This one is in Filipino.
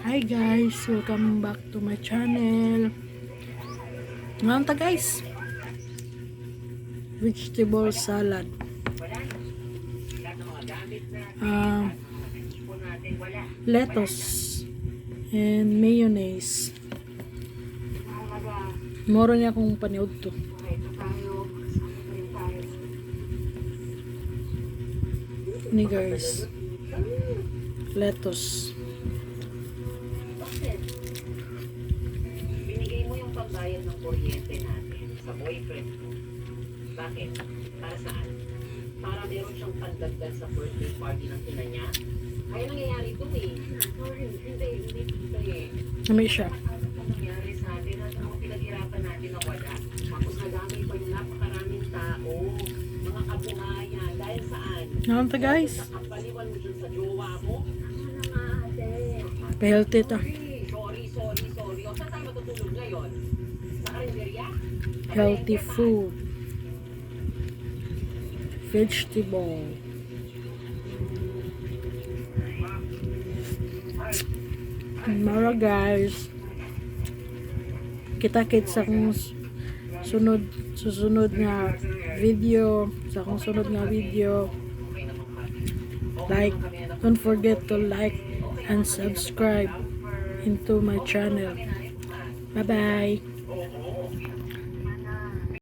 Hi guys, welcome back to my channel. Ngayon ta guys, vegetable salad. Lettuce and mayonnaise. Moro niya kung paniod to. Ni guys, lettuce. Binigay mo yung pambayad ng kuryente natin sa boyfriend mo. Bakit? Para saan? Para meron siyang pandagdag sa birthday party ng tina niya? Kaya nangyayari ito eh. Sorry, hindi. Namay siya. Ano nangyari sa atin at ang pinaghirapan natin na wala? Tapos nadamay pa yung napakaraming tao. Mga kabuhayan. Dahil saan? Ngayon ta guys, Nakapaliwan mo dyan sa jowa mo? Ano na nga ate? healthy ta. Sorry. O, saan tayo matutulog ngayon? Sa karinderya? Healthy food. Vegetable. Mara guys. Kita-kits sa kung susunod nga video. Sa kung sunod nga video. Like, don't forget to like and subscribe into my channel. Bye bye.